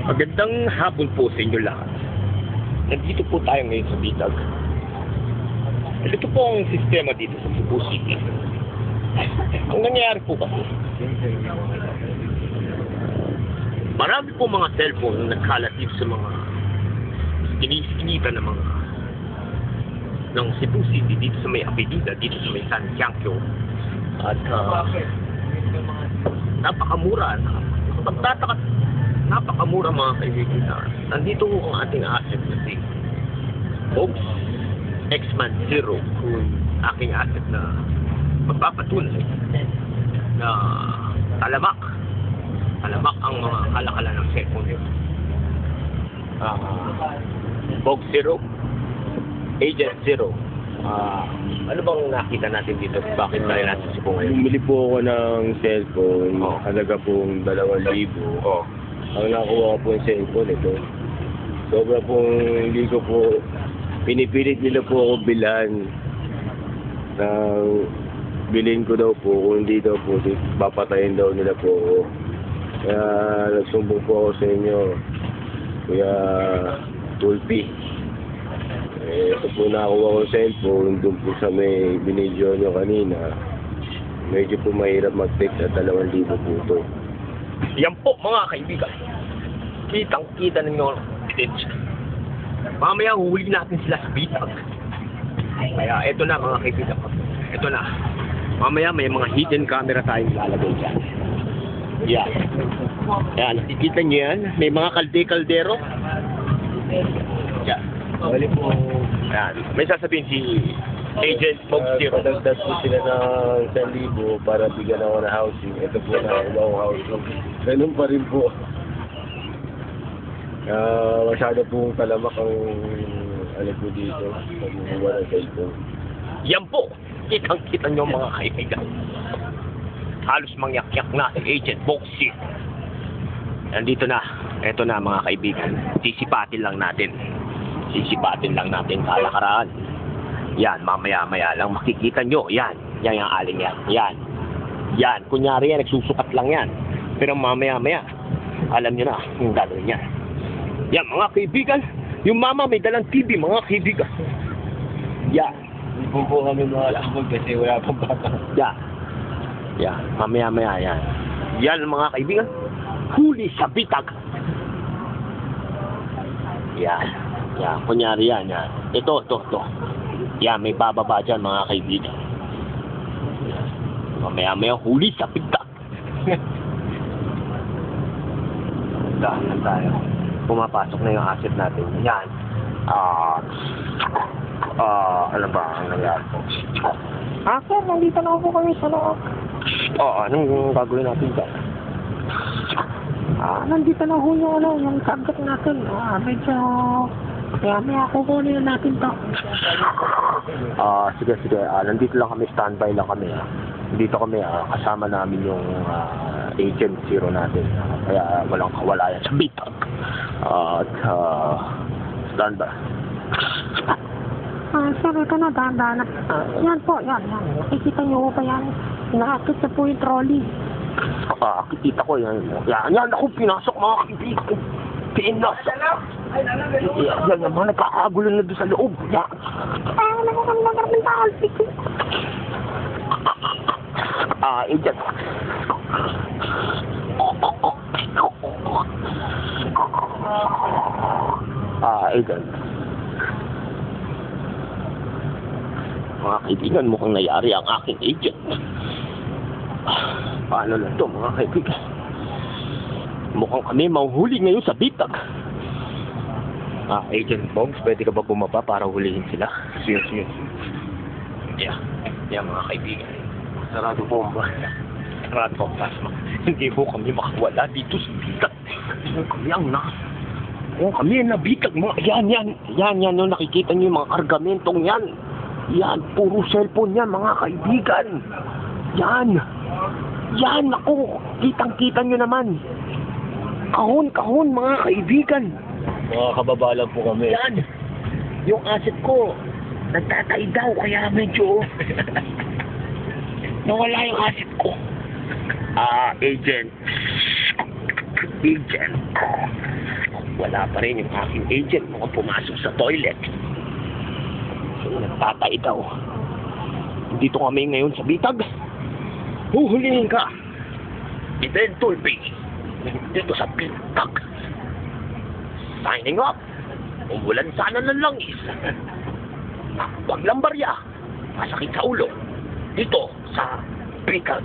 Magandang hapon po sa inyo lahat. Nandito po tayo ngayon sa Bitag. Ito po ang sistema dito sa Cebu City. Ang nangyayari po kasi, marami po mga cellphone na nagkalat dito sa mga inisinitan ng mga ng Cebu City dito sa may Avenida, dito sa may San Tianquio. At napakamura. Napakamura mga kaibigan. Nandito po ang ating asset na si Box X-Man Zero, kung aking asset na magpapatunay na talamak ang mga kalakalan ng cellphone nito. Box Zero, Agent Zero. Ano bang nakita natin dito? Bakit tayo natin si Bong? Bumili po ako ng cellphone, halaga pong 2,000. Ang nakuha ko po yung cellphone ito. Sobra pong hindi ko po, pinipilit nila po ako bilhan. Bilhin ko daw po, kung hindi daw po, papatayin daw nila po ako. Kaya nagsumbong po ako sa inyo, Kuya Tulpi. Ito po nakuha ko cellphone, doon po sa may binidyo nyo kanina. Medyo po mahirap mag-text at 2,000 po ito. Yan po mga kaibigan. Kitang-kita ninyo ang evidence. Mamaya huhuli natin sila sa Bitag. Kaya eto na mga kaibigan. Eto na. Mamaya may mga hidden camera tayong lalagay dyan. Yan. Yan. Nakikita nyo yan. May mga kalde-kaldero. Yan. Bali po, Yan. May sasabihin si Agent Box Zero. padagdag po sila ng 1,000 para bigyan ako ng housing. Ito po na ibang housing. Ganun pa rin po. Masyado pong talamak ang po dito. Pag-uwa ng cellphone. Yan po. Kitang-kita nyo mga kaibigan. Halos mangyak-yak na si Agent Box Zero. Nandito na. Eto na mga kaibigan. Sisipatin lang natin kalakaran. Yan, mamaya-maya lang makikita nyo. Yan yung aling yan. Yan, kunyari yan, nagsusukat lang yan. Pero mamaya-maya, alam nyo na yung gagawin yan. Yan, mga kaibigan. Yung mama may dalang TV, mga kaibigan. Yan. Hindi po kami makasabog kasi wala pang bata. Yan, mamaya-maya yan. Yan mga kaibigan. Huli sa Bitag. Yan, kunyari yan. Ito. Yan, may bababa dyan mga kaibigan. Mamaya-maya huli sa Bitag. Dahan tayo. Pumapasok na yung asset natin. Yan. Ano ba ang nangyari po? Sir, nandito na po kami sa loob. Anong gagawin natin dyan? Nandito na ho yung subject natin. Medyo may kukunin natin to. Sige. Nandito lang kami, standby lang kami. Dito kami, kasama namin yung Agent Zero natin. Kaya walang kawalayan sa Bitag. Standby. Sir, ito na, dahan-dahan na. Yan po. Nakikita niyo ba yan? Nakakit na po yung trolley. Kita ko yan. Yan ako, pinasok mga kaibigan. Pinasok. Yan naman, nagkakagulo na doon sa loob. Yan. Nagkakamang talpik. Agent. Agent. Mga kaibigan, mukhang nayari ang aking agent. Paano na ito mga kaibigan? Mukhang kami mahuhuli ngayon sa Bitag. Agent Bogs, pwede ka ba bumaba para hulihin sila? Yes. Yan mga kaibigan. Sarado bomba. Sarado bomba. Hindi po kami makawala dito sa Bitag. Kami ang nabitag mga. Yan yung nakikita niyo yung mga kargamentong yan. Yan, puro cellphone yan mga kaibigan. Yan, ako. Kitang-kita nyo naman. Kahon, mga kaibigan. Mga kababalan po kami. Yan. Yung asset ko, nagtatay daw, kaya medyo nawala yung asset ko. Agent. agent. Wala pa rin yung aking agent mukhang pumasok sa toilet. So, nagtatay daw. Dito kami ngayon sa bitag. Huhulihin ka. Eden Tulpi. Dito sa bitag. Signing up. Umulan sana ng langis. Wag lang barya. Masakit sa ulo. Dito sa bitag.